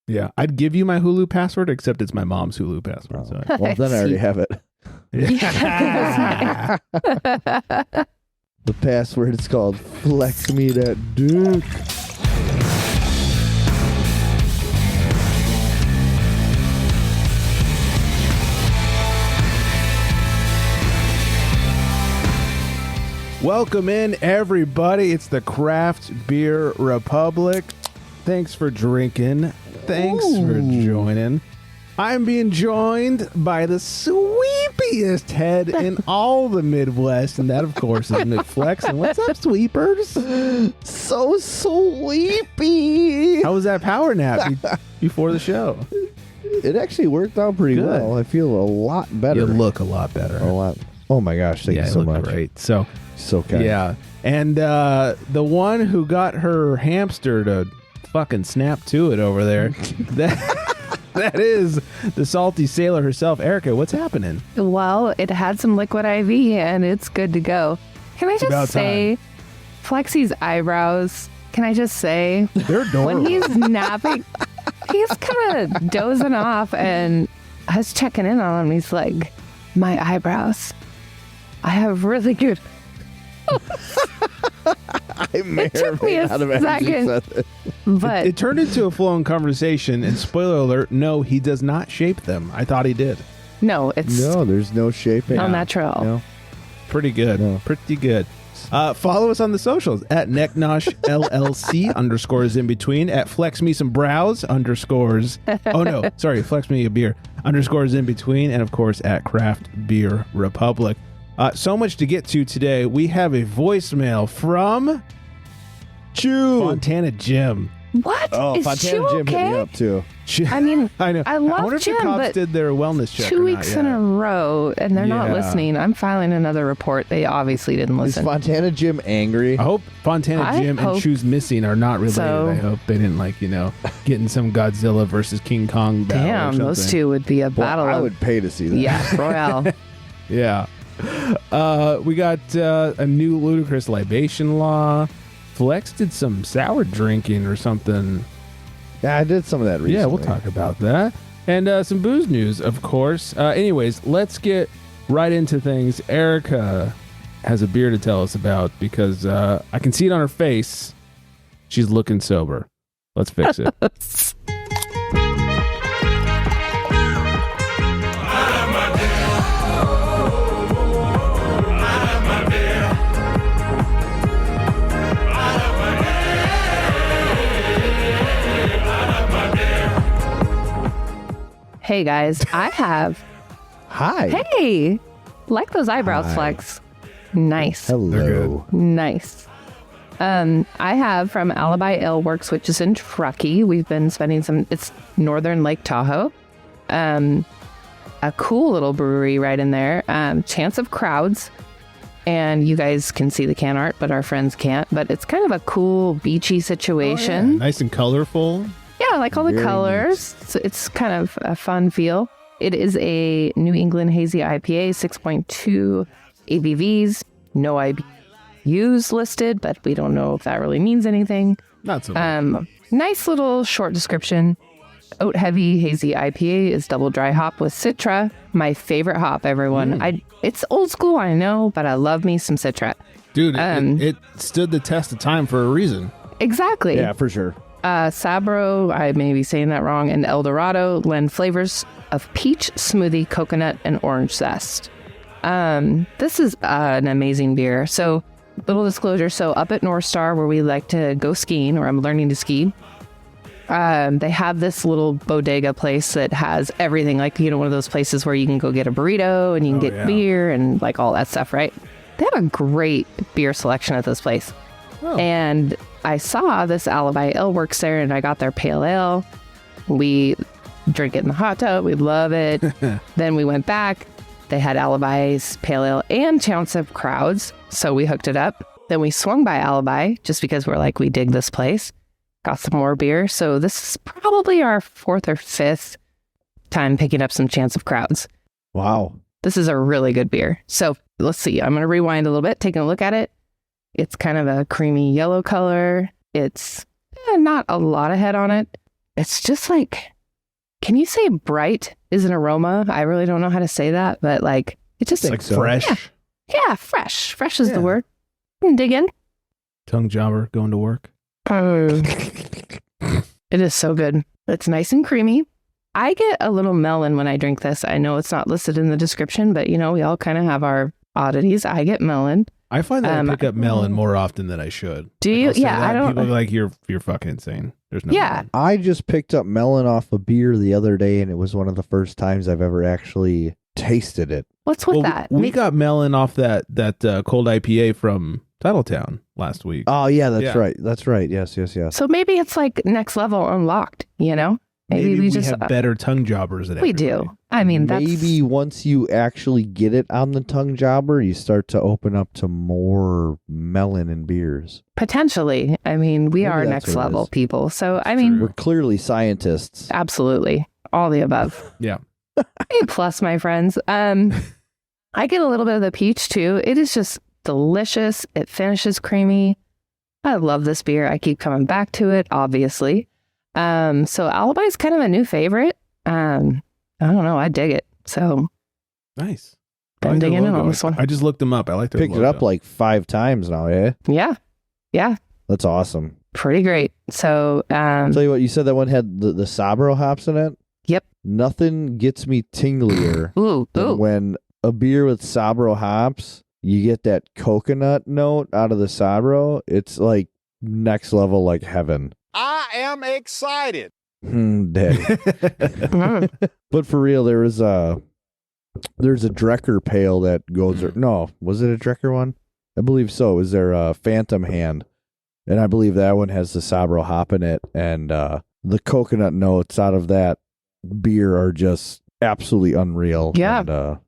Yeah, I'd give you my Hulu password, except it's my mom's Hulu password. So. Well, then I already have it. Yeah. The password is called Flex Me That Dick. Welcome in, everybody. It's the Craft Beer Republic. Thanks for drinking. Thanks for joining. I'm being joined by the sweepiest head in all the Midwest, and that, of course, is McFlex. And what's up, sweepers? So sleepy. How was that power nap before the show? It actually worked out pretty Good. well. I feel a lot better. You look a lot better. A lot. Oh my gosh! Thank you so much. Great. So kind. Yeah, and the one who got her hamster to fucking snap to it over there, that is the salty sailor herself, Erica. What's happening? Well, it had some liquid IV and it's good to go. Can I just say, Flexy's eyebrows, can I just say, they're adorable. When he's napping, he's kind of dozing off, and I was checking in on him. He's like, my eyebrows, I have really good. I may or may not have actually said it. But it turned into a flowing conversation, and spoiler alert, no, he does not shape them. I thought he did. no, it's No, there's no shaping. all natural. No. Pretty good. No. Pretty good. Follow us on the socials at NeckNosh LLC _ in between, at Flex Me Some Brows _ oh no, sorry, Flex Me a Beer _ in between, and of course at Craft Beer Republic. So much to get to today. We have a voicemail from Fontana Jim. What? Oh, Is Fontana Chew Jim hit me okay? up too. I mean, I know. I love wonder if Jim, the cops but did their wellness check. 2 weeks in a row, and they're not Yeah. listening. I'm filing another report. They obviously didn't Is listen. Fontana Jim angry? I hope Fontana I Jim and hope Chew's Missing are not related. so. I hope they didn't get in some Godzilla versus King King battle. Damn, or those something. two would be a Well, battle I of... would pay to see that. Yeah, Royale. Yeah. We got a new ludicrous libation law. Flex did some sour drinking or something. Yeah, I did some of that recently. Yeah, we'll talk about that. And some booze news, of course. Anyways, let's get right into things. Erica has a beer to tell us about because I can see it on her face. She's looking sober. Let's fix it. Hey, guys, I have... Hi. Hey! Like those eyebrows, Hi. Flex. Nice. Hello. Nice. I have from Alibi Ale Works, which is in Truckee. We've been spending it's Northern Lake Tahoe. A cool little brewery right in there. Chance of Crowds. And you guys can see the can art, but our friends can't. But it's kind of a cool, beachy situation. Oh, yeah. Nice and colorful. Yeah, I like all the Very colors. So it's kind of a fun feel. It is a New England Hazy IPA, 6.2 ABVs. No IBUs listed, but we don't know if that really means anything. Not so much. Nice little short description. Oat heavy hazy IPA is double dry hop with Citra. My favorite hop, everyone. It's old school, I know, but I love me some Citra. Dude, it stood the test of time for a reason. Exactly. Yeah, for sure. Sabro, I may be saying that wrong, and El Dorado lend flavors of peach, smoothie, coconut, and orange zest. This is an amazing beer. So, little disclosure. So, up at North Star, where we like to go skiing, or I'm learning to ski, they have this little bodega place that has everything. Like, one of those places where you can go get a burrito and you can get beer and like all that stuff, right? They have a great beer selection at this place. Oh. And I saw this Alibi Ale Works there, and I got their pale ale. We drink it in the hot tub. We love it. Then we went back. They had Alibi's pale ale and Chance of Crowds, so we hooked it up. Then we swung by Alibi just because we're like, we dig this place. Got some more beer. So this is probably our 4th or 5th time picking up some Chance of Crowds. Wow. This is a really good beer. So let's see. I'm going to rewind a little bit, taking a look at it. It's kind of a creamy yellow color. It's not a lot of head on it. It's just like, can you say bright is an aroma? I really don't know how to say that, but like, it just Like fresh. Yeah, fresh. Fresh is Yeah. the word. Dig in. Tongue jobber going to work. It is so good. It's nice and creamy. I get a little melon when I drink this. I know it's not listed in the description, but we all kind of have our oddities. I get melon. I find that I pick up melon more often than I should. Do you? I'll say Yeah, that, I don't. People are like, you're fucking insane. There's no Yeah. melon. I just picked up melon off a beer the other day, and it was one of the first times I've ever actually tasted it. What's with Well, that? we got melon off that Cold IPA from Titletown last week. Oh, yeah, that's Yeah. right. That's right. Yes. So maybe it's like next level unlocked, Maybe we just have better tongue jobbers than we everybody. do. I mean, that's Maybe once you actually get it on the tongue jobber, you start to open up to more melon and beers. potentially. I mean, we Maybe are that's next what it level is. people. So I True. mean, We're clearly scientists. absolutely all the above. Yeah. A plus, my friends. I get a little bit of the peach too. It is just delicious. It finishes creamy. I love this beer. I keep coming back to it, obviously. So Alibi is kind of a new favorite. I don't know. I dig it. So Nice. I been like their digging in logo. on this one. I just looked them up. I like their Picked it logo. up like 5 times now, eh? Yeah, That's awesome. pretty great. So Tell you what, you said that one had the Sabro hops in it? Yep. Nothing gets me tinglier ooh. than when a beer with Sabro hops, you get that coconut note out of the Sabro. It's like next level, like heaven. I am excited. Daddy. Mm. But for real, there's a Drekker pail that goes. No, was it a Drekker one? I believe so. It was their Phantom Hand, and I believe that one has the Sabro hop in it, and the coconut notes out of that beer are just absolutely unreal. Yeah. And,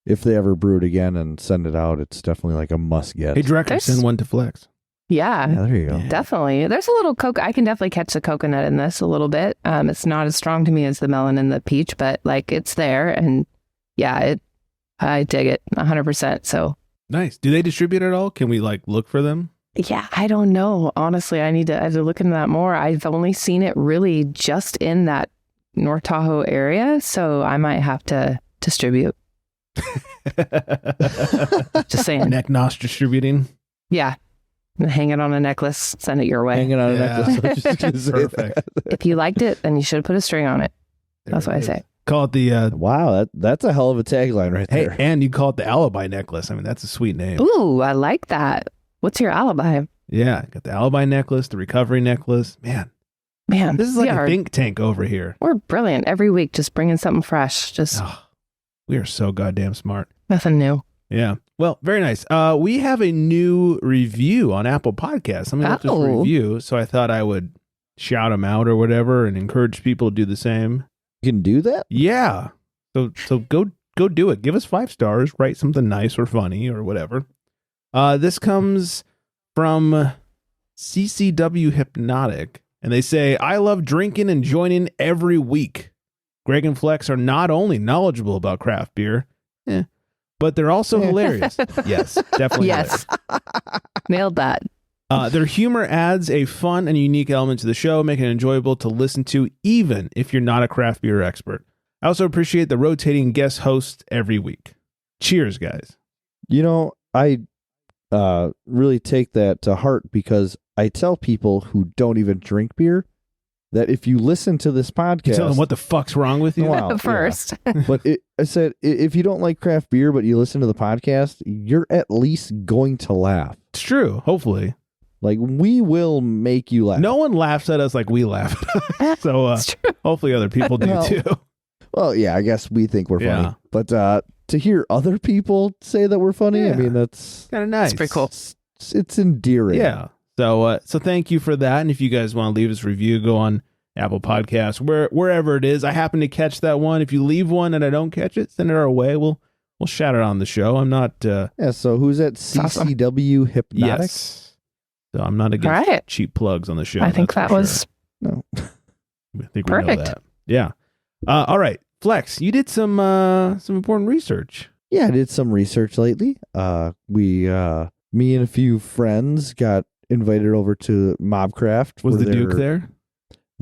if they ever brew it again and send it out, it's definitely like a must get. Hey, Drekker, There's- send one to Flex. Yeah, Yeah, there you go. definitely. There's a little I can definitely catch the coconut in this a little bit. It's not as strong to me as the melon and the peach, but like it's there, and yeah, I dig it 100%. So Nice. Do they distribute at all? Can we look for them? yeah, I don't know. Honestly, I had to look into that more. I've only seen it really just in that North Tahoe area, so I might have to distribute. Just saying. NeckNosh distributing. Yeah. Hang it on a necklace, send it your way. Hanging on a Yeah. necklace. I was just gonna say Perfect. that. If you liked it, then you should have put a string on it. That's what I say. Call it the Wow, that's a hell of a tagline right hey, there. and you call it the Alibi necklace. I mean, that's a sweet name. Ooh, I like that. What's your alibi? Yeah, got the Alibi necklace, the recovery necklace. Man, Man, this is like we a are, think tank over here. we're brilliant every week, just bringing something fresh. Just Oh, we are so goddamn smart. nothing new. Yeah. Well, very nice. We have a new review on Apple Podcasts. Something left us a Oh. review, so I thought I would shout them out or whatever and encourage people to do the same. You can do that? Yeah. So go do it. Give us 5 stars. Write something nice or funny or whatever. This comes from CCW Hypnotic, and they say, I love drinking and joining every week. Greg and Flex are not only knowledgeable about craft beer, but they're also hilarious. Yes, definitely. Yes. Nailed that. Their humor adds a fun and unique element to the show, making it enjoyable to listen to, even if you're not a craft beer expert. I also appreciate the rotating guest host every week. Cheers, guys. You know, I really take that to heart because I tell people who don't even drink beer that if you listen to this podcast, You tell them what the fuck's wrong with you. Wow. First. but I said if you don't like craft beer but you listen to the podcast, you're at least going to laugh. It's true, hopefully. Like we will make you laugh. No one laughs at us like we laugh. So It's true. hopefully other people do Well, too. Well, yeah, I guess we think we're funny, Yeah. but to hear other people say that we're funny, I Yeah. mean that's Kind of nice. It's pretty cool. it's endearing. Yeah. So thank you for that. And if you guys want to leave us a review, go on Apple Podcasts, wherever it is. I happen to catch that one. If you leave one and I don't catch it, send it our way. We'll shout it on the show. I'm not. Yeah. So who's at awesome. CCW Hypnotic? Yes. So I'm not against Right. cheap plugs on the show. I think that's that for was No. sure. I think we know perfect. that. Yeah. All right, Flex, you did some important research. Yeah, I did some research lately. Me and a few friends got invited over to Mobcraft. Was for the Duke there?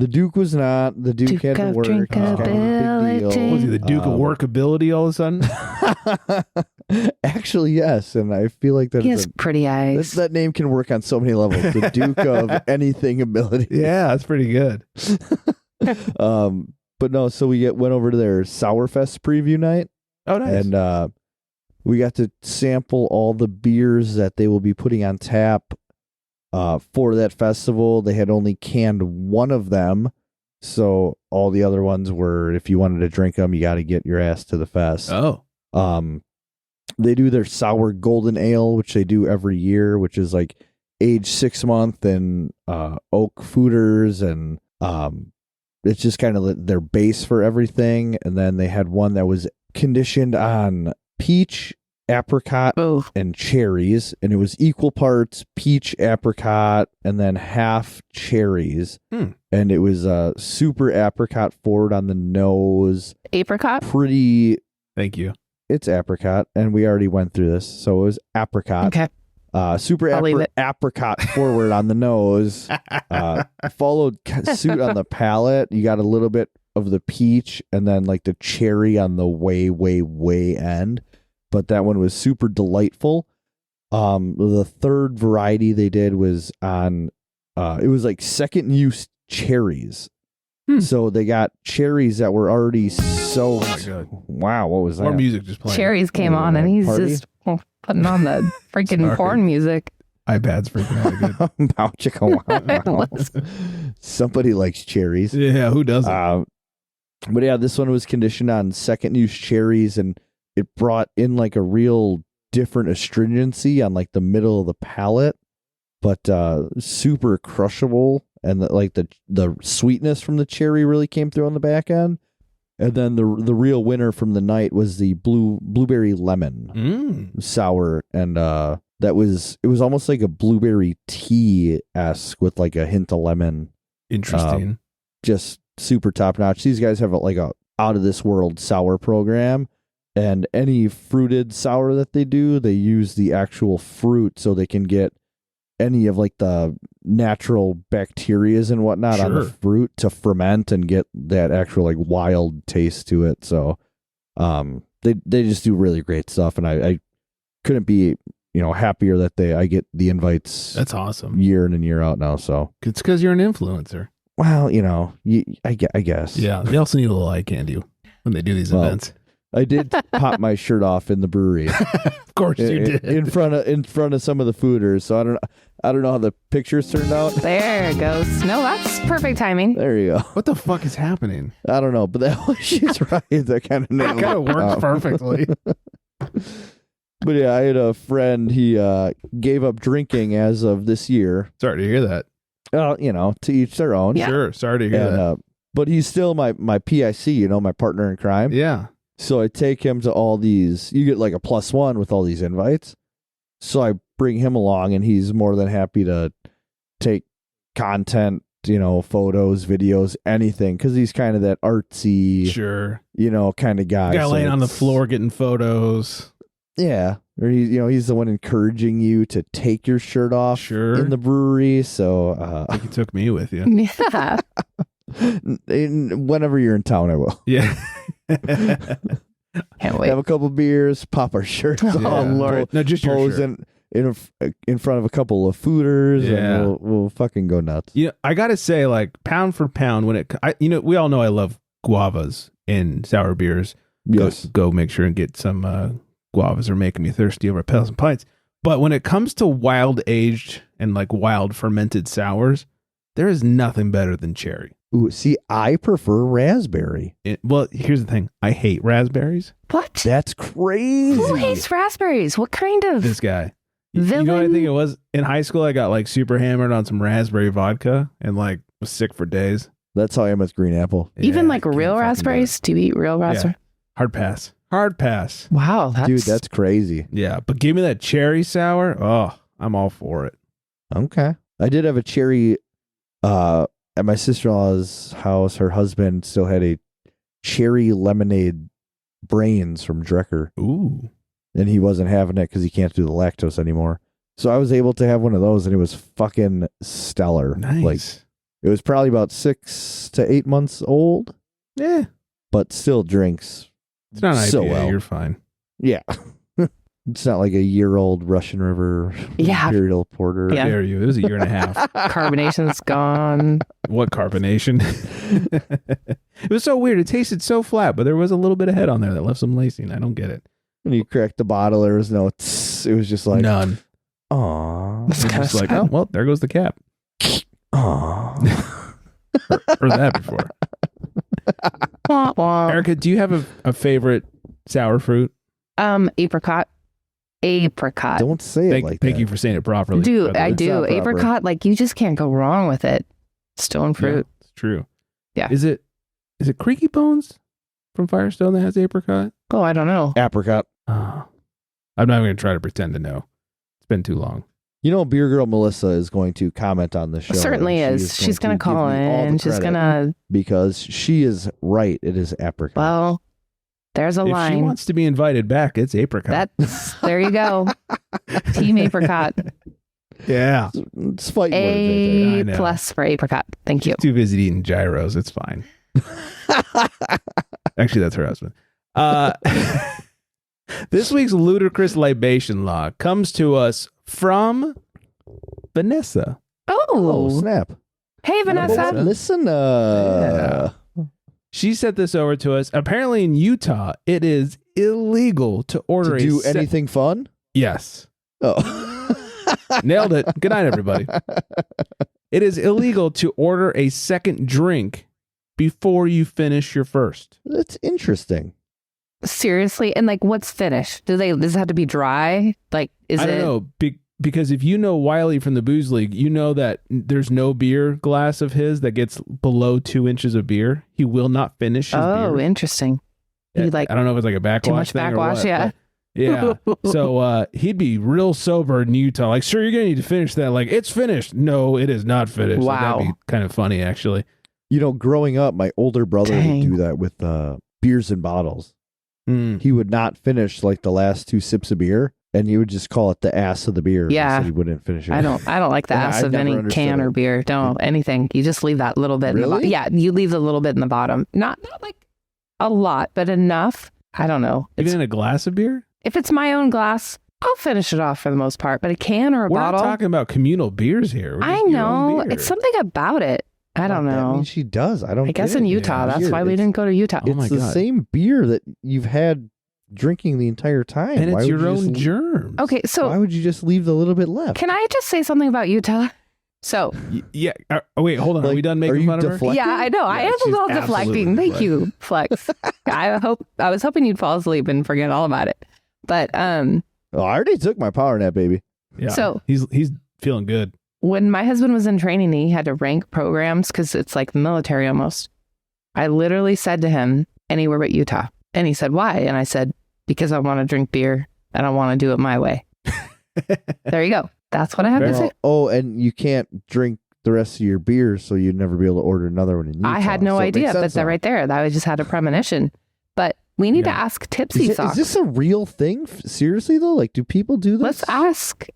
The Duke was not. The Duke had to of work. It was kind of a big deal. Was he the Duke of workability all of a sudden? Actually, yes, and I feel like that He has pretty eyes. that name can work on so many levels. The Duke of anything ability. Yeah, that's pretty good. But no, so we went over to their Sourfest preview night, Oh, nice. and we got to sample all the beers that they will be putting on tap for that festival. They had only canned one of them, so all the other ones were, if you wanted to drink them, you got to get your ass to the fest. Oh, They do their sour golden ale, which they do every year, which is like aged 6 month and oak foeders, and it's just kind of their base for everything. And then they had one that was conditioned on peach, apricot, and cherries, and it was equal parts peach, apricot, and then half cherries. And it was super apricot forward on the nose. Apricot? Pretty. thank you. It's apricot, and we already went through this, so it was apricot. Okay. Super apricot forward on the nose. Followed suit on the palate. You got a little bit of the peach, and then like the cherry on the way end. But that one was super delightful. The third variety they did was on. It was like second use cherries. So they got cherries that were already so. Oh my god! Wow, what was that? More music just playing. Cherries came on, and he's Party? just putting on the freaking porn music. iPad's freaking out again. Bow chicka wow. Somebody likes cherries. Yeah, who doesn't? But yeah, this one was conditioned on second use cherries, and it brought in like a real different astringency on like the middle of the palate, but super crushable, and the sweetness from the cherry really came through on the back end. And then the real winner from the night was the blueberry lemon sour, and it was almost like a blueberry tea-esque with like a hint of lemon. Interesting. Just super top notch. These guys have like a out of this world sour program, and any fruited sour that they do, they use the actual fruit so they can get any of like the natural bacterias and whatnot on the fruit to ferment and get that actual like wild taste to it. So they just do really great stuff, and I couldn't be happier that I get the invites. That's awesome. Year in and year out now. So it's because you're an influencer. Well, I guess. Yeah, they also need a little eye candy when they do these events. I did pop my shirt off in the brewery. Of course you did. In front of some of the fooders. So I don't know how the pictures turned out. There it goes. No, that's perfect timing. There you go. What the fuck is happening? I don't know, but she's right. That kind of nailed it. Kind of works perfectly. But yeah, I had a friend. He gave up drinking as of this year. Sorry to hear that. To each their own. Yeah. Sure. Sorry to hear that. But he's still my PIC, my partner in crime. Yeah. So I take him to all these. You get like a +1 with all these invites. So I bring him along, and he's more than happy to take content, photos, videos, anything, because he's kind of that artsy, kind of guy. Guy laying on the floor getting photos. Yeah, or he's the one encouraging you to take your shirt off in the brewery. So I think you took me with you. Yeah. Whenever you're in town, I will. Yeah. Can't wait. Have a couple beers, pop our shirts on. Oh, Lord. No, just your pose shirt. in front of a couple of fooders, Yeah. and we'll fucking go nuts. I gotta say, like, pound for pound, we all know I love guavas in sour beers. Yes. Go make sure and get some guavas are making me thirsty over Pales and Pints. But when it comes to wild aged and like wild fermented sours, there is nothing better than cherry. Ooh, see, I prefer raspberry. Well, here's the thing. I hate raspberries. What? That's crazy. Who hates raspberries? What kind of This guy. You know what I think it was? In high school, I got like super hammered on some raspberry vodka and like was sick for days. That's how I am with green apple. even Yeah, like can't real fucking do raspberries? Do you eat real raspberries? Hard pass. Hard pass. Wow, Dude, that's crazy. Yeah, but give me that cherry sour. Oh, I'm all for it. Okay. I did have a cherry at my sister-in-law's house. Her husband still had a cherry lemonade brains from Drekker. Ooh. And he wasn't having it because he can't do the lactose anymore. So I was able to have one of those, and it was fucking stellar. Nice. Like, It was probably about 6 to 8 months old, Yeah. but still drinks It's not an so IPA. well. You're fine. Yeah. It's not like a year-old Russian River Imperial Porter. Yeah. How dare you? It was a year and a half. Carbonation's gone. What carbonation? It was so weird. It tasted so flat, but there was a little bit of head on there that left some lacing. I don't get it. When you cracked the bottle, there was no tss. It was just like, None. aw. It was just like, oh, well, there goes the cap. Aw. Heard that before. Wah, wah. Erica, do you have a favorite sour fruit? Apricot. Don't say it like that. Thank you for saying it properly. Dude, I It's do. not proper. Apricot, like you just can't go wrong with it. Stone fruit. Yeah, it's true. Yeah. Is it Creaky Bones from Firestone that has apricot? Oh, I don't know. Apricot. Oh. I'm not going to try to pretend to know. It's been too long. You know, Beer Girl Melissa is going to comment on the show. Certainly and is. She's going to give call me all the in. She's credit going to, because she is right. It is apricot. well, there's a If she line. wants to be invited back, it's apricot. There you go. Team apricot. Yeah. It's fighting words right I A know. plus for apricot. Thank you. She's too busy eating gyros. It's fine. Actually, that's her husband. This week's ludicrous libation law comes to us from Vanessa. there. Oh, Oh, snap. hey, Vanessa. Listen. She sent this over to us. Apparently, in Utah, it is illegal to order To do anything fun? Yes. Oh. Nailed it. Good night, everybody. It is illegal to order a second drink before you finish your first. That's interesting. Seriously? And like, what's finished? Does it have to be dry? Like, I don't know. Because if you know Wiley from the Booze League, you know that there's no beer glass of his that gets below 2 inches of beer. He will not finish his Oh, beer. interesting. You like I don't know if it's like a backwash too much thing or backwash? what, Yeah. but yeah. So he'd be real sober in Utah. Like, sir, you're going to need to finish that. Like, it's finished. No, it is not finished. Like, Wow. that'd be kind of funny, actually. You know, growing up, my older brother Dang. would do that with beers and bottles. Mm. He would not finish like the last 2 sips of beer, and you would just call it the ass of the beer. Yeah. He said he wouldn't finish it. I don't like the Yeah, ass I've of never any understood can or it. beer. Don't anything. You just leave that little bit in the bottom. Really? Yeah, you leave the little bit in the bottom. Not like a lot, but enough. I don't know. Even in a glass of beer? If it's my own glass, I'll finish it off for the most part. But a can or a We're bottle, not talking about communal beers here. We're I just your own know. beer. It's something about it. I don't That know. means she does. I don't. I guess get in it. Utah, Yeah. that's why we It's- didn't go to Utah. Oh my It's the God. same beer that you've had drinking the entire time. And Why it's would your you own just- germs. Okay, Why so would you just leave the little bit left? can I just say something about Utah? So Yeah. Oh, wait, hold on. Are Like, we done are making you fun of her? deflecting? yeah, I know. I Yeah, am a she's little absolutely deflecting. Thank deflecting. you, Flex. I was hoping you'd fall asleep and forget all about it. But Oh, I already took my power nap, baby. Yeah. So- he's feeling good. when my husband was in training, he had to rank programs because it's like the military almost. I literally said to him, anywhere but Utah. And he said, why? And I said, because I want to drink beer and I want to do it my way. There you go. That's what I have to say. Oh, and you can't drink the rest of your beer, so you'd never be able to order another one in Utah. I had no So it makes idea, but sense that now. right there, that I just had a premonition. But we need to Yeah. ask Tipsy Is Socks. this a real thing? Seriously though, like, do people do this? Let's ask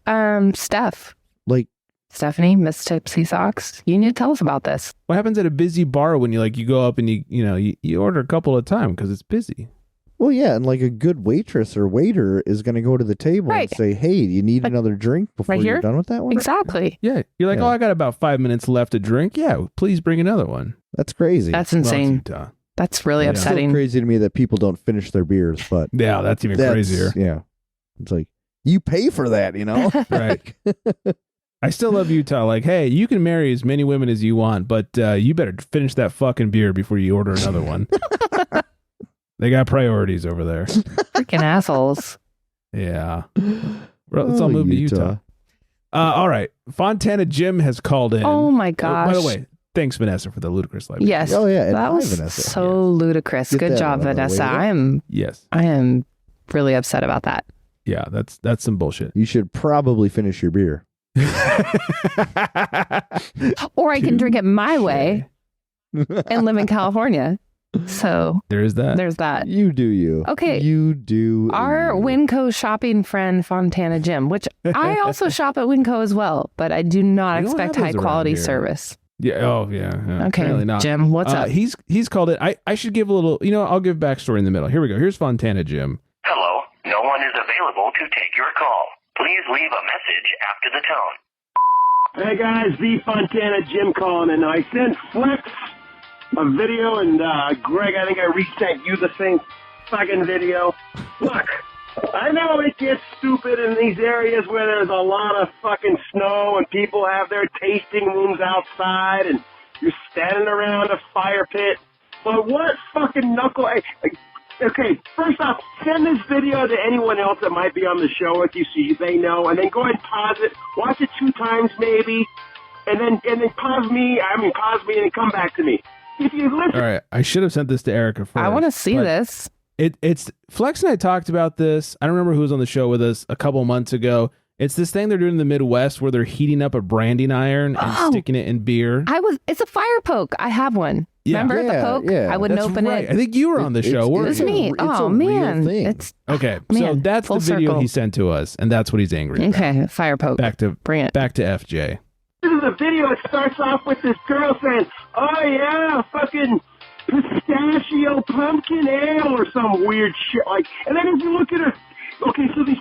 Steph. Like, Stephanie, Miss Tipsy Socks. You need to tell us about this. What happens at a busy bar when you go up and you order a couple at a time because it's busy? well, yeah, and like a good waitress or waiter is going to go to the table Right. and say, "Hey, do you need Like, another drink before right you're here? done with that one?" Exactly. Yeah. You're like, Yeah. oh, I got about 5 minutes left to drink. Yeah, please bring another one. That's crazy. That's Well, it's insane. Utah. That's really Yeah. It's still upsetting. crazy to me that people don't finish their beers, but Yeah, that's even that's, crazier. Yeah, it's like you pay for that, you know. Right. I still love Utah. Like, hey, you can marry as many women as you want, but you better finish that fucking beer before you order another one. They got priorities over there. Freaking assholes. Yeah. Well, let's all Oh, move to Utah. All right. Fontana Jim has called in. Oh my gosh. By the way, thanks, Vanessa, for the ludicrous life. Yes. Oh yeah, and That hi, was Vanessa. so ludicrous. Get Good that job, out of the way, Vanessa. yeah. Yes. I am really upset about that. Yeah, that's some bullshit. You should probably finish your beer. Or I can drink it my way and live in California. So There is that. there's that. You do you. Okay. You do. Our you. Winco shopping friend, Fontana Jim, which I also shop at Winco as well, but I do not We don't expect have high those around quality here. service. Yeah. Oh, yeah. Okay, Apparently not. Jim, what's up? He's called it. I should give a little. I'll give backstory in the middle. Here we go. Here's Fontana Jim. Hello, no one is available to take your call. Please leave a message after the tone. Hey guys, the Fontana Jim calling, and I sent Flex a video, and Greg, I think I resent you the same fucking video. Look, I know it gets stupid in these areas where there's a lot of fucking snow and people have their tasting rooms outside and you're standing around a fire pit, but what fucking knuckle... Okay, first off, send this video to anyone else that might be on the show with you so they know, and then go ahead and pause it, watch it 2 times maybe, and then pause me and then come back to me. If you listen... All right, I should have sent this to Erica first. I want to see this. It's Flex and I talked about this. I don't remember who was on the show with us a couple months ago. It's this thing they're doing in the Midwest where they're heating up a branding iron and sticking it in beer. It's a fire poke. I have one. Yeah. Remember the poke? Yeah. I wouldn't That's open right. it. I think you were on the show. It was me. Oh, man. It's okay. man, So that's the video circle. he sent to us, and that's what he's angry about. Okay, fire poke. Bring it. Back to FJ. This is a video. It starts off with this girl saying, "Oh yeah, fucking pistachio pumpkin ale," or some weird shit like. And then if you look at her, okay, so these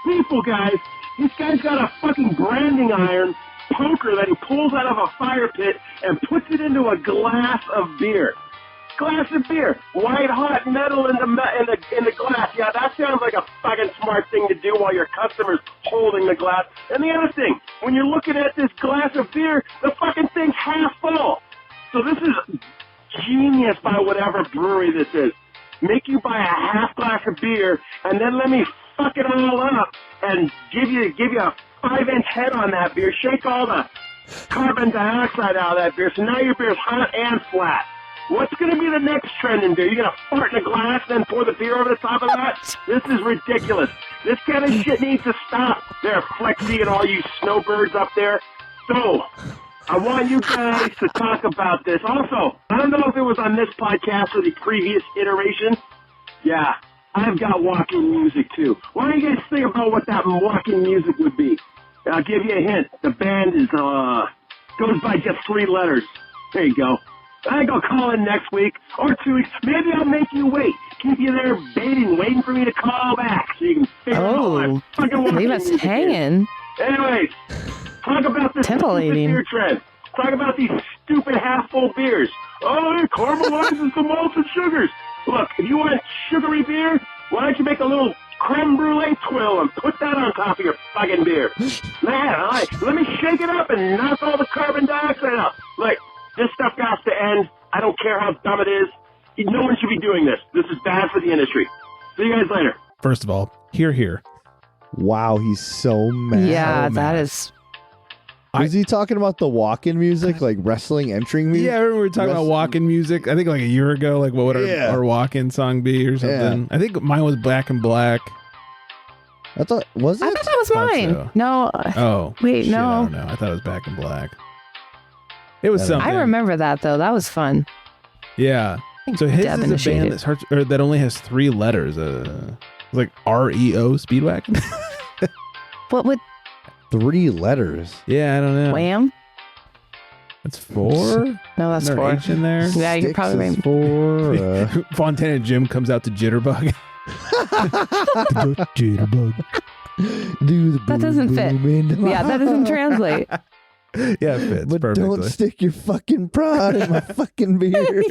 people, guys, this guy's got a fucking branding iron poker that he pulls out of a fire pit and puts it into a glass of beer. Glass of beer, white hot metal in the glass. Yeah, that sounds like a fucking smart thing to do while your customer's holding the glass. And the other thing, when you're looking at this glass of beer, the fucking thing's half full. So this is genius by whatever brewery this is. Make you buy a half glass of beer and then let me fuck it all up and give you a 5-inch head on that beer. Shake all the carbon dioxide out of that beer. So now your beer's hot and flat. What's going to be the next trend in beer? You're going to fart in a glass, then pour the beer over the top of that? This is ridiculous. This kind of shit needs to stop. There, Flexi and all you snowbirds up there. So, I want you guys to talk about this. Also, I don't know if it was on this podcast or the previous iteration. Yeah, I've got walking music too. Why don't you guys think about what that walking music would be? I'll give you a hint. The band is, goes by just 3 letters. There you go. I go call in next week or 2 weeks. Maybe I'll make you wait. Keep you there waiting for me to call back so you can figure out my fucking walking leave us music hanging. is. Anyways, talk about this stupid beer trend. Talk about these stupid half-full beers. Oh, it caramelizes the malted sugars. Look, if you want sugary beer, why don't you make a little creme brulee twill and put that on top of your fucking beer? Man, all right, let me shake it up and knock all the carbon dioxide out. Look, this stuff has to end. I don't care how dumb it is. No one should be doing this. This is bad for the industry. See you guys later. First of all, here. Wow, he's so mad. Yeah, so that mad. is. Was he talking about the walk-in music, like wrestling entering music? Yeah, I remember we were talking about walk-in music. I think like a year ago, like what would our walk-in song be or something. Yeah. I think mine was Black and Black. I thought that was Thought mine. so. No. Oh. Wait, shit, no. I don't know. I thought it was Back in Black. It was something. I remember that though. That was fun. Yeah. So his Deb is a initiated. band that starts, or that only has 3 letters. Like REO Speedwagon. What would 3 letters. Yeah, I don't know. Wham? That's 4. No, that's Is there 4. an H in there? Yeah, you're Sticks probably is right. 4. Fontana Jim comes out to Jitterbug. Jitterbug. Do the That doesn't fit. Yeah, that doesn't translate. Yeah, it fits But perfectly. don't stick your fucking prod in my fucking beer.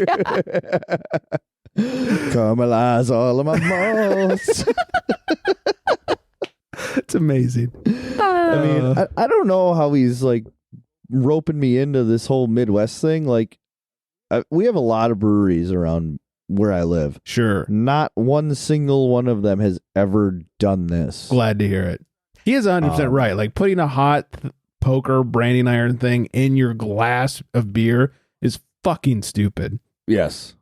Caramelize all of my malts. It's amazing. I mean, I don't know how he's like roping me into this whole Midwest thing. Like, we have a lot of breweries around where I live. Sure. Not one single one of them has ever done this. Glad to hear it. He is 100% right. Like putting a hot poker branding iron thing in your glass of beer is fucking stupid. Yes.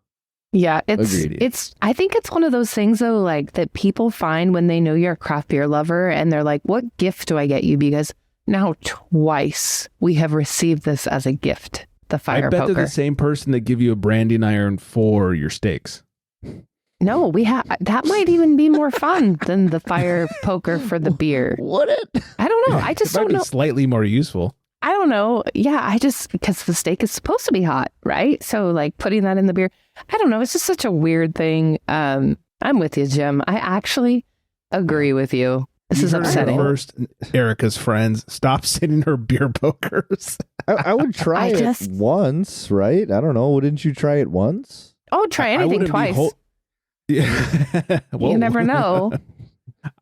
Yeah, Agreed. I think it's one of those things though, like that people find when they know you're a craft beer lover and they're like, what gift do I get you? Because now twice we have received this as a gift, the fire I bet poker. they're the same person that give you a branding iron for your steaks. No, we have that might even be more fun than the fire poker for the beer. Would it? I don't know. I just It might don't be know. slightly more useful. I don't know. Yeah, because the steak is supposed to be hot, right? So like putting that in the beer, I don't know. It's just such a weird thing. I'm with you, Jim. I actually agree with you. This is upsetting. First, Erica's friends, stop sending her beer pokers. I would try it once, right? I don't know. Wouldn't you try it once? Oh, try anything twice. Yeah. You never know.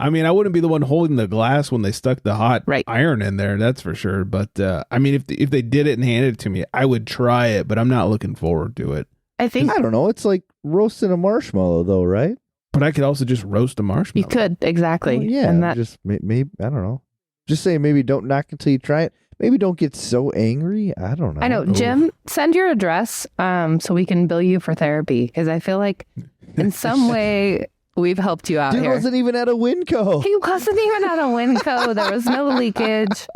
I mean, I wouldn't be the one holding the glass when they stuck the hot iron in there. That's for sure. But I mean, if they did it and handed it to me, I would try it. But I'm not looking forward to it. I don't know. It's like roasting a marshmallow, though, right? But I could also just roast a marshmallow. You could, exactly. Well, yeah, and that... just maybe, I don't know. Just say maybe don't knock until you try it. Maybe don't get so angry. I don't know. I know. Jim, send your address so we can bill you for therapy. Because I feel like in some way we've helped you out Dude here. He wasn't even at a Winco. He wasn't even at a Winco. There was no leakage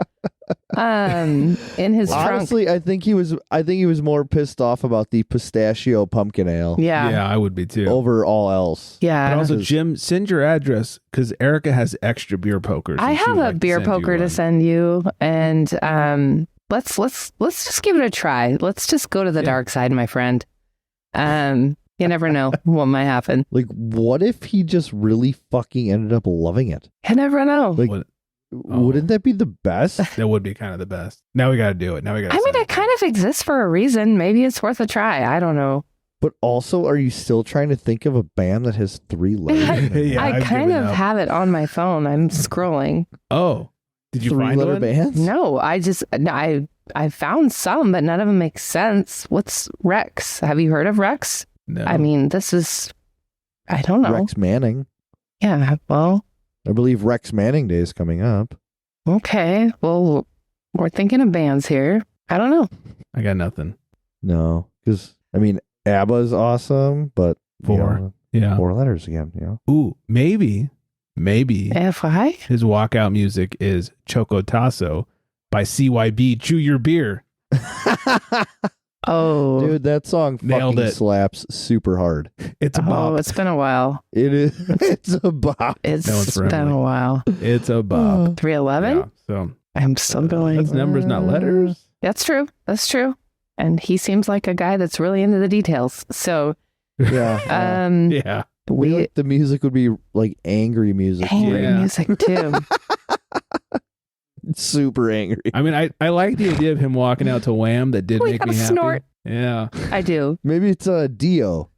in his trunk. Honestly, I think he was more pissed off about the pistachio pumpkin ale. Yeah, I would be too. Over all else. Yeah. But also, Jim, send your address because Erica has extra beer pokers. I have a beer poker to send you, and let's just give it a try. Let's just go to the dark side, my friend. You never know what might happen. Like, what if he just really fucking ended up loving it? You never know. Like, wouldn't that be the best? That would be kind of the best. Now we got to do it. It kind of exists for a reason. Maybe it's worth a try. I don't know. But also, are you still trying to think of a band that has 3 letters? Yeah, I kind of have it on my phone. I'm scrolling. Oh, did you find 3-letter one? bands? No, I found some, but none of them make sense. What's Rex? Have you heard of Rex? No. I mean, I don't know. Rex Manning. Yeah, well. I believe Rex Manning Day is coming up. Okay, well, we're thinking of bands here. I don't know. I got nothing. No, because, I mean, ABBA's awesome, but 4 letters again, Ooh, maybe FI? his walkout music is Chocotazo by CYB Chew Your Beer. Oh, dude, that song Nailed fucking it. slaps super hard. It's a bop. Oh, it's been a while. It is. It's a bop. It's That one's for been Emily. a while. It's a bop. 311? Yeah, so I'm still going. that's numbers, not letters. That's true. That's true. And he seems like a guy that's really into the details. So, Yeah. Yeah. We like the music would be like angry music. angry Yeah. music too. Super angry. I mean, I like the idea of him walking out to Wham. That did We make me gotta happy. snort. Yeah. I do. Maybe it's a Dio.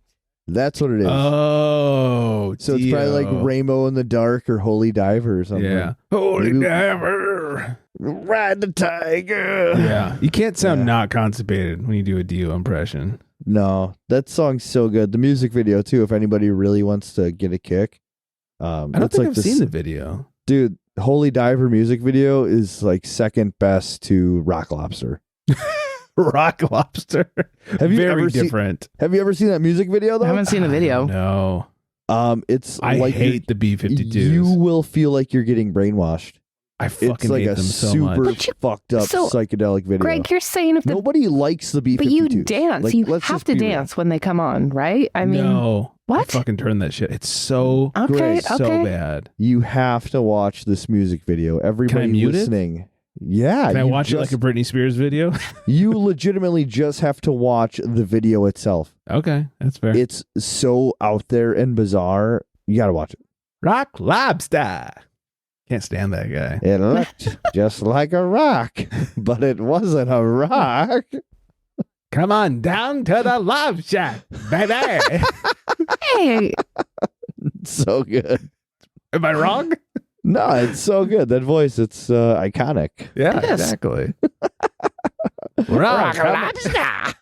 That's what it is. Oh, so it's probably like Dio. Rainbow in the Dark or Holy Diver or something. Yeah. Holy Maybe- Diver. Ride the tiger. Yeah. You can't sound Yeah. not constipated when you do a Dio impression. No, that song's so good. The music video too. If anybody really wants to get a kick, I don't think I've seen the video. Dude, Holy Diver music video is like second best to Rock Lobster. Rock Lobster. Have you Very ever different. Have you ever seen that music video I though? haven't seen the video. No. It's I like hate the B-52s. You will feel like you're getting brainwashed. I fucking It's like hate a them so super much. fucked up So, psychedelic video. Greg, you're saying if the Nobody likes the B-52s. but you dance, Like, you let's have just to be real. dance when they come on, right? I mean, no. what? I fucking turn that shit. It's so Okay, Greg, so okay. bad. You have to watch this music video. Everybody mute it? listening. Yeah. Can I you watch it like a Britney Spears video? You legitimately just have to watch the video itself. Okay, that's fair. It's so out there and bizarre. You got to watch it. Rock Lobster. Can't stand that guy. It looked just like a rock, but it wasn't a rock. Come on down to the Love Shack, baby. Hey, So good. Am I wrong? No, it's so good. That voice, it's iconic. Yeah, It is. exactly. Rock Lobster.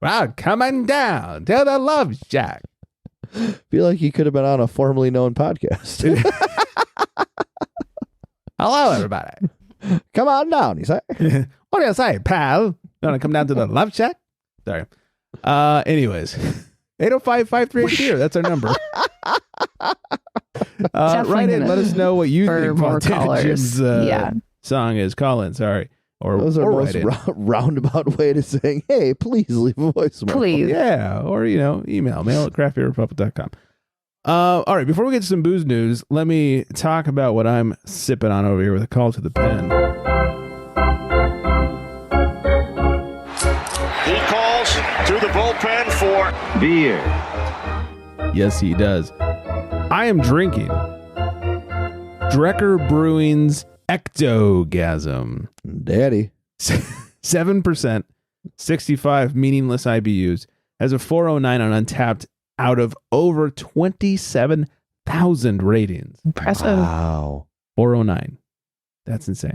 Rock coming down to the Love Shack. Feel like he could have been on a formerly known podcast. Hello, everybody. Come on down, he said. What do you say, pal? You want to come down to the Love Shack? Sorry. Anyways, 805-538 beer. That's our number. Definitely Write in. gonna- Let us know what you for think more Fontana callers. Jim's Yeah. song is. Call in. Sorry. Or Those are write most in. roundabout way to saying, hey, please leave a voicemail. please. Yeah. Or, email. Mail at craftbeerrepublic.com. All right. Before we get to some booze news, let me talk about what I'm sipping on over here with a call to the pen. for beer. Yes, he does. I am drinking Drekker Brewing's Ectogasm. Daddy. 7%, 65 meaningless IBUs, has a 409 on Untapped out of over 27,000 ratings. Impressive. Wow. 409. That's insane.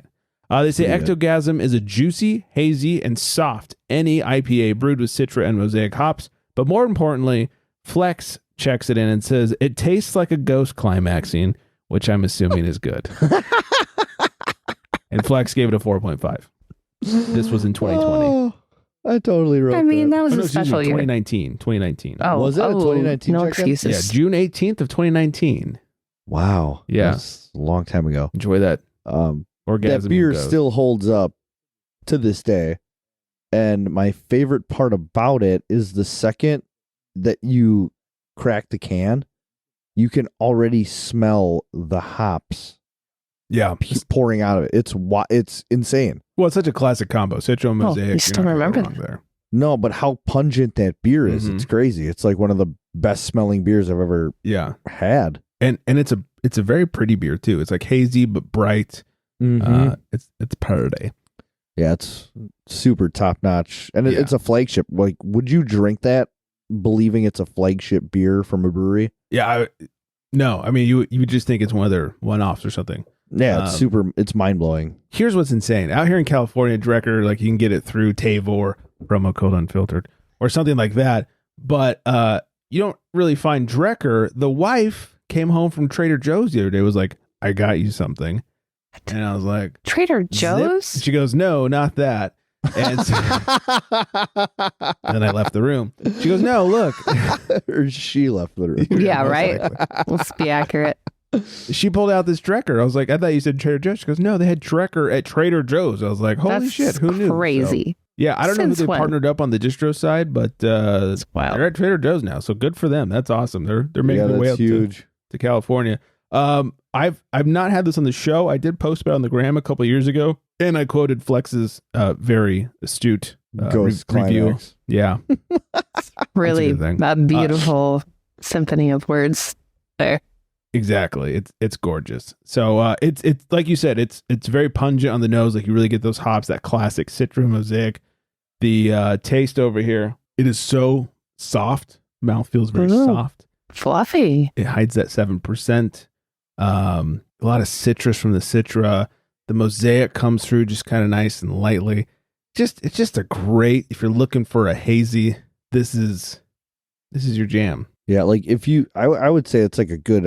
They say Pretty good. Ectogasm is a juicy, hazy, and soft NE IPA brewed with Citra and Mosaic hops. But more importantly, Flex checks it in and says it tastes like a ghost climaxing, which I'm assuming is good. And Flex gave it a 4.5. This was in 2020. Oh, I totally wrote I mean, that was Oh, no, a excuse me, special year. 2019. Oh, Was that a 2019 No check-in? Yeah, excuses. June 18th of 2019. Wow. Yeah. That's a long time ago. Enjoy that orgasm. That beer ghost. still holds up to this day. And my favorite part about it is the second that you crack the can, you can already smell the hops Yeah. pouring out of it. It's insane. Well, it's such a classic combo. Citra and Mosaic. you you're still not gonna go remember wrong there. No, but how pungent that beer is. Mhm. It's crazy. It's like one of the best smelling beers I've ever Yeah. had. And it's a very pretty beer too. It's like hazy but bright. It's pretty. Yeah, it's super top notch. And Yeah. it's a flagship. Like, would you drink that believing it's a flagship beer from a brewery? Yeah. No, I mean you would just think it's one of their one-offs or something. Yeah, it's it's mind blowing. Here's what's insane. Out here in California, Drekker, like you can get it through Tavor, promo code unfiltered, or something like that. But you don't really find Drekker. The wife came home from Trader Joe's the other day, was like, I got you something. And I was like, Trader "Zip." Joe's? She goes, no, not that. And so, then I left the room. She goes, no, look. Or she left the room. Yeah, Most right? likely. Let's be accurate. She pulled out this Drekker. I was like, I thought you said Trader Joe's. She goes, no, they had Drekker at Trader Joe's. I was like, holy That's shit, who knew? crazy. So, yeah, I don't know who Since they when? partnered up on the distro side, but wild. they're at Trader Joe's now. So good for them. That's awesome. They're making their way up huge. to California. I've not had this on the show. I did post about it on the gram a couple of years ago, and I quoted Flex's very astute Ghost review. climax. Yeah, Really, good thing. a beautiful symphony of words there. exactly. It's gorgeous. So it's like you said, it's very pungent on the nose. Like you really get those hops, that classic Citra Mosaic. The taste over here, it is so soft. Mouth feels very Ooh. soft. Fluffy. It hides that 7%. A lot of citrus from the Citra. The Mosaic comes through just kind of nice and lightly. It's just a great, if you're looking for a hazy, this is your jam. Yeah, like if you, I would say it's like a good,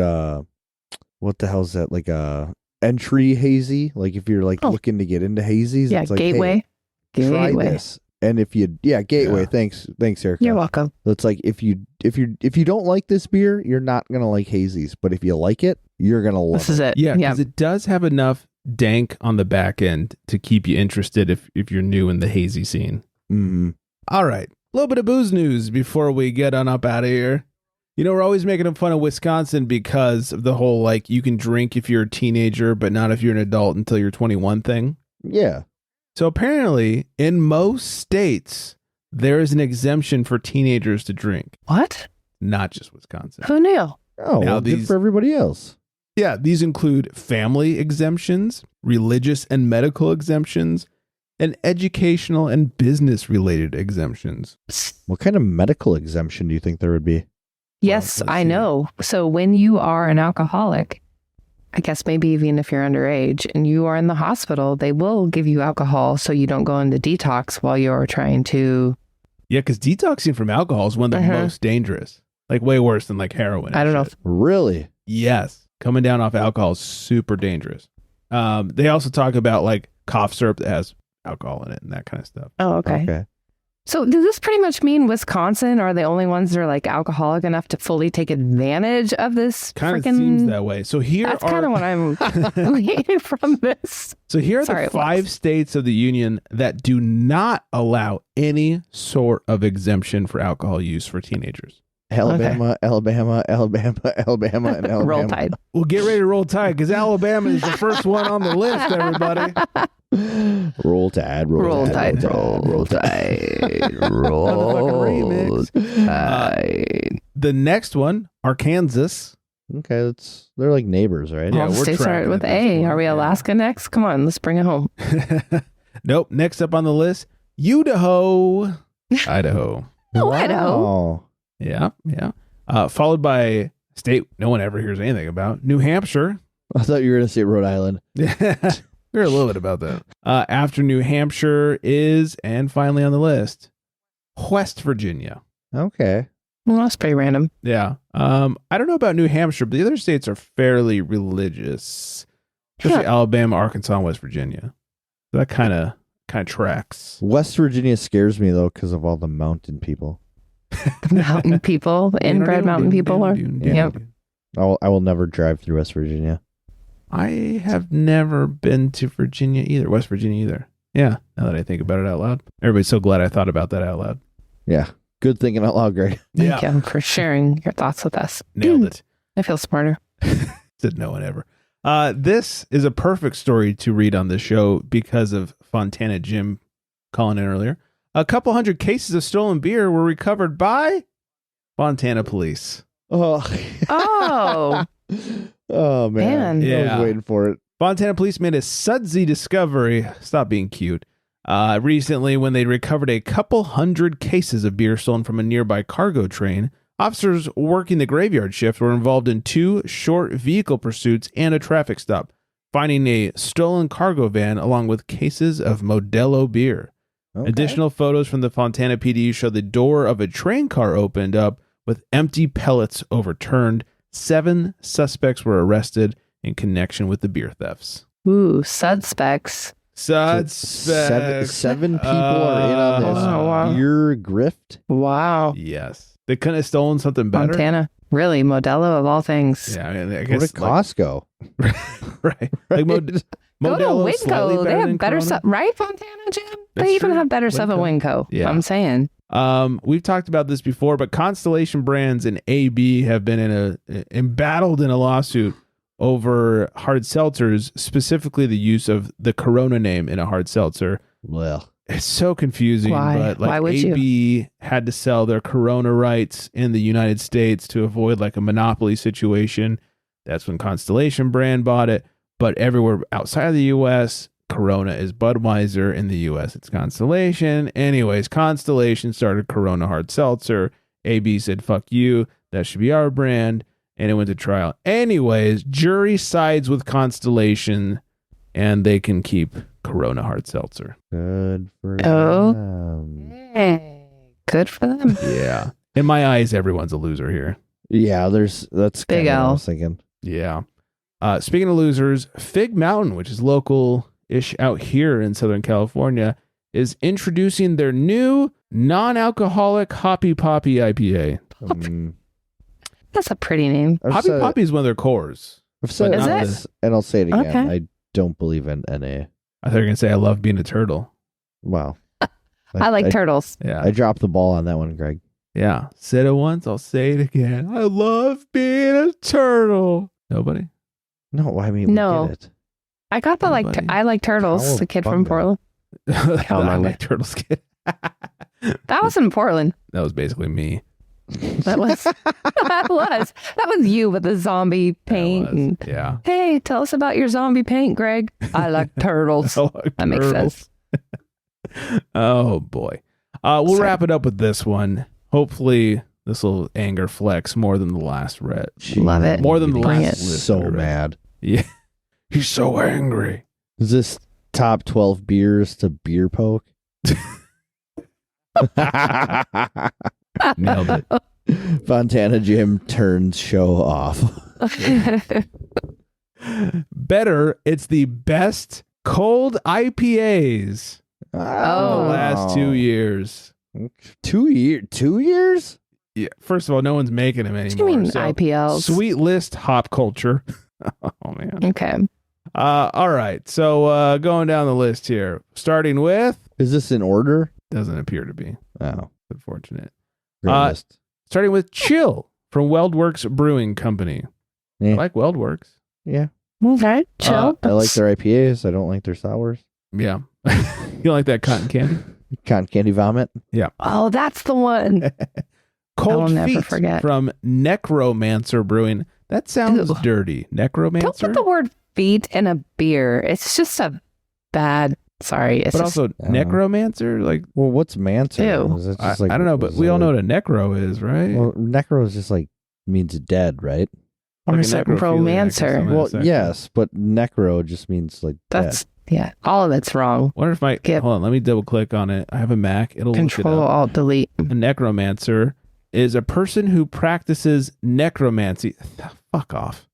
what the hell is that? Like a entry hazy. Like if you're like looking to get into hazies, Yeah, it's like, gateway. hey, try Gateway. this. And if you, gateway. Yeah. Thanks, Erica. You're welcome. It's like if you don't like this beer, you're not gonna like hazies. But if you like it, you're gonna love This is it. Yeah, because it does have enough dank on the back end to keep you interested if you're new in the hazy scene. Mm-hmm. All right. A little bit of booze news before we get on up out of here. You know, we're always making fun of Wisconsin because of the whole, like, you can drink if you're a teenager, but not if you're an adult until you're 21 thing. Yeah. So apparently, in most states, there is an exemption for teenagers to drink. What? Not just Wisconsin. Who knew? Oh, Now well, good these- for everybody else. Yeah, these include family exemptions, religious and medical exemptions, and educational and business related exemptions. What kind of medical exemption do you think there would be? Yes, let's I see. know. So when you are an alcoholic, I guess maybe even if you're underage and you are in the hospital, they will give you alcohol so you don't go into detox while you're trying to. Yeah, because detoxing from alcohol is one of the most dangerous. Like way worse than like heroin. I don't know. Really? Yes. Coming down off alcohol is super dangerous. They also talk about like cough syrup that has alcohol in it and that kind of stuff. Oh, okay. So does this pretty much mean Wisconsin are the only ones that are like alcoholic enough to fully take advantage of this? Kind of freaking... seems that way. So here That's are kind of what I'm getting from this. So here are Sorry, the 5 states of the union that do not allow any sort of exemption for alcohol use for teenagers. Alabama, Alabama, Alabama, Alabama, and Alabama. Roll Tide. Well, get ready to roll tide because Alabama is the first one on the list, everybody. Roll Tide, roll tide, roll tide, roll tide. The next one, Arkansas. Okay, they're like neighbors, right? Yeah, All we're states start tracking with at this A. point, Are we yeah. Alaska next? Come on, let's bring it home. Nope. Next up on the list, Idaho. Idaho. Oh, Idaho. Wow. Yeah. Followed by state no one ever hears anything about, New Hampshire. I thought you were going to say Rhode Island. We heard a little bit about that. After New Hampshire is, and finally on the list, West Virginia. Okay. Well, that's pretty random. Yeah. I don't know about New Hampshire, but the other states are fairly religious, especially Alabama, Arkansas, and West Virginia. So that kind of tracks. West Virginia scares me, though, because of all the mountain people. The mountain people, the inbred mountain people are. Yep. I will never drive through West Virginia. I have never been to Virginia either. West Virginia either. Yeah. Now that I think about it out loud, everybody's so glad I thought about that out loud. Yeah. Good thinking out loud, Greg. Thank you for sharing your thoughts with us. Nailed it. I feel smarter. Said no one ever. This is a perfect story to read on this show because of Fontana Jim calling in earlier. A couple hundred cases of stolen beer were recovered by Fontana police. Oh. Oh, Oh, man. Man. I Yeah. was waiting for it. Fontana police made a sudsy discovery. Stop being cute. Recently, when they recovered a couple hundred cases of beer stolen from a nearby cargo train, officers working the graveyard shift were involved in 2 short vehicle pursuits and a traffic stop, finding a stolen cargo van along with cases of Modelo beer. Okay. Additional photos from the Fontana PD show the door of a train car opened up with empty pellets overturned. 7 suspects were arrested in connection with the beer thefts. ooh, Sud-Spects. Sud-Spects. Seven people are in on this Oh, wow. beer grift. Wow. Yes. They couldn't have stolen something better. Montana. Really, Modelo of all things. Yeah, I mean, I Go to guess Costco. right. Like Go to Modelo slightly Winco. They better have than better Corona. stuff, right, Fontana, Jim? That's They even true. have better stuff at Winco. Winco. Yeah. I'm saying. We've talked about this before, but Constellation Brands and AB have been embattled in a lawsuit over hard seltzers, specifically the use of the Corona name in a hard seltzer. Well, It's so confusing, Why? but like Why would AB had to sell their Corona rights in the United States to avoid like a monopoly situation. That's when Constellation brand bought it. But everywhere outside of the U.S., Corona is Budweiser. In the U.S., it's Constellation. Anyways, Constellation started Corona Hard Seltzer. AB said, fuck you. That should be our brand. And it went to trial. Anyways, jury sides with Constellation and they can keep Corona Hard Seltzer. good for Oh. them. Hey, good for them. Yeah. In my eyes, everyone's a loser here. Yeah, that's Big kinda what I L. was thinking. Yeah. Speaking of losers, Fig Mountain, which is local-ish out here in Southern California, is introducing their new non-alcoholic Hoppy Poppy IPA. That's a pretty name. Hoppy Poppy is one of their cores. I've said but Is not it? this, and I'll say it again. Okay. I don't believe in NA. I thought you were going to say I love being a turtle. Wow. I like turtles. Yeah. I dropped the ball on that one, Greg. Yeah. Said it once, I'll say it again. I love being a turtle. Nobody? No, I mean, No. we get it. I got the Nobody. I like turtles. The kid from Cowabunga. Portland. I Cowabunga. like turtle skin. That was in Portland. That was basically me. That was that was you with the zombie paint. That was- And, yeah. hey, tell us about your zombie paint, Greg. I like turtles. I like That makes turtles. sense. Oh boy. We'll Sorry. wrap it up with this one. Hopefully this will anger Flex more than the last ret. Love it. More than the Bring last it. list. So that I read. mad. Yeah. He's so angry. Is this top 12 beers to beer poke? Nailed it. Fontana Jim turns show off. Better, it's the best cold IPAs Oh. the last 2 years. 2 years? Yeah. First of all, no one's making them What do you anymore. mean so IPLs? Sweet list hop culture. Oh man. Okay. All right. So going down the list here, starting with Is this in order? doesn't appear to be. Oh, Unfortunate. great list. Starting with Chill from WeldWorks Brewing Company. Yeah. I like WeldWorks. Yeah. Okay. Chill. I like their IPAs. I don't like their sours. Yeah. You don't like that cotton candy? Cotton candy vomit. Oh, that's the one. Cold will never Feet forget. from Necromancer Brewing. That sounds Ew. dirty. Necromancer? Don't put the word feet in a beer. It's just a bad. Sorry. It's But just, also Necromancer? Like, Well, what's mancer? Ew. Is it I just like, don't know, but is we it all know like- what a necro is, right? Well, necro is just like means dead, right? or Like is a it necrophiliac or romancer? something. Well, Sex. yes, but necro just means like That's yeah. All of it's wrong. Wonder if my Skip. hold on, let me double click on it. I have a Mac. It'll Control look it up. Alt Delete. A necromancer is a person who practices necromancy. Fuck off.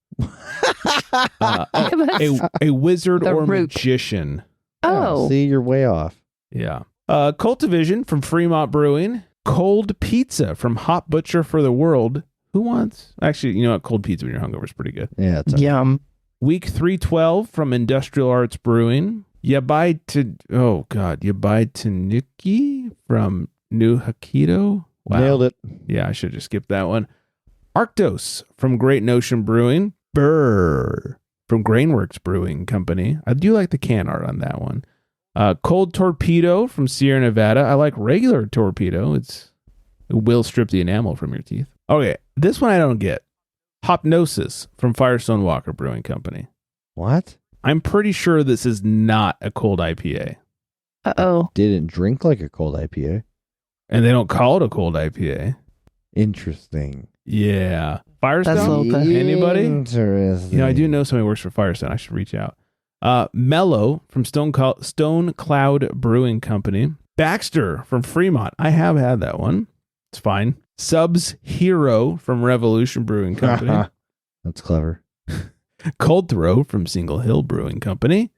A wizard The or root. magician. dead. Oh, See, you're way off. Yeah. Cultivision from Fremont Brewing. Cold Pizza from Hop Butcher for the World. Who wants? Actually, you know what? Cold pizza when you're hungover is pretty good. Yeah, it's yum. Week 312 from Industrial Arts Brewing. Yabai Tanuki from New Hokkaido. Wow. nailed it. Yeah, I should just skip that one. Arctos from Great Notion Brewing. Burr from Grainworks Brewing Company. I do like the can art on that one. Cold Torpedo from Sierra Nevada. I like regular torpedo. It will strip the enamel from your teeth. Okay, this one I don't get. Hopnosis from Firestone Walker Brewing Company. What? I'm pretty sure this is not a cold IPA. Uh-oh. Didn't drink like a cold IPA. And they don't call it a cold IPA. Interesting. Yeah. Firestone? That's a little bit- Anybody? Interesting. You know, I do know somebody who works for Firestone. I should reach out. Mellow from Stone Cloud Brewing Company. Baxter from Fremont. I have had that one. It's fine. Subs Hero from Revolution Brewing Company. That's clever. Cold Throw from Single Hill Brewing Company.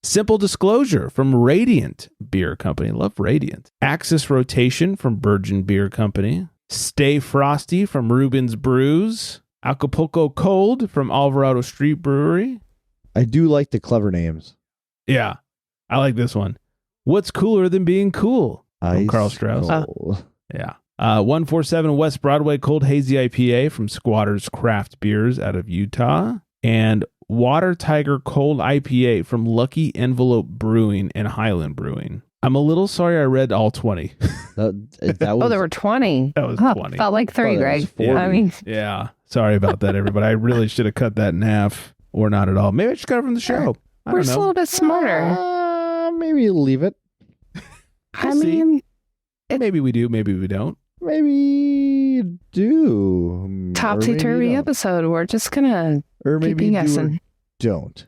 Simple Disclosure from Radiant Beer Company. Love Radiant. Axis Rotation from Virgin Beer Company. Stay Frosty from Rubens Brews. Acapulco Cold from Alvarado Street Brewery. I do like the clever names. Yeah, I like this one. What's cooler than being cool? From Ice Carl Strauss. cold. Yeah. 147 West Broadway Cold Hazy IPA from Squatters Craft Beers out of Utah. And Water Tiger Cold IPA from Lucky Envelope Brewing and Highland Brewing. I'm a little sorry I read all 20. That was, Oh, there were 20. That was Oh, 20. felt like 3, Oh, that Greg. was 40. I mean, Yeah. Sorry about that, everybody. I really should have cut that in half or not at all. Maybe I just got it from the show. I we're don't just a know. little bit smarter. maybe leave it. I We'll see. mean, Maybe we do. Maybe we don't. Maybe do. topsy-turvy episode. We're just going to Or keep maybe you do or guessing. don't.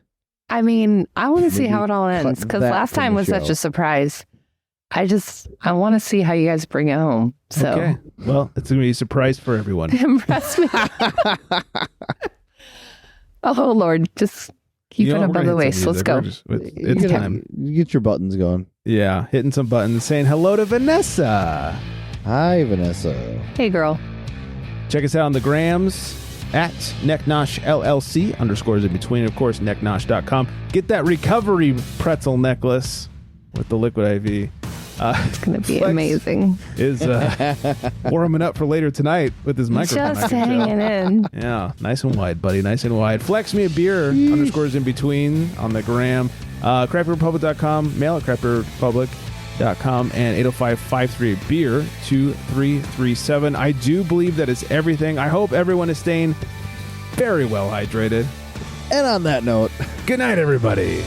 I mean, I want to see Maybe how it all ends cut because that last from time the was such show. a surprise. I want to see how you guys bring it home. So Okay. Well, it's going to be a surprise for everyone. impress me. Oh, Lord. Just keep You it know, we're above gonna the hit waist. some Let's music. go. We're just- You It's gotta- time. you get your buttons going. Yeah. Hitting some buttons, saying hello to Vanessa. Hi, Vanessa. Hey, girl. Check us out on the grams at NeckNosh LLC _ in between. Of course, necknosh.com. Get that recovery pretzel necklace with the liquid IV. It's going to be Flex amazing. Is warming up for later tonight with his microphone. Just I can tell. hanging in. Yeah, nice and wide, buddy. Nice and wide. Flex me a beer _ in between on the gram. CraftBeerRepublic.com, mail at CraftBeerRepublic.com, and 805-538 beer 2337. I do believe that is everything. I hope everyone is staying very well hydrated. And on that note, Good night, everybody.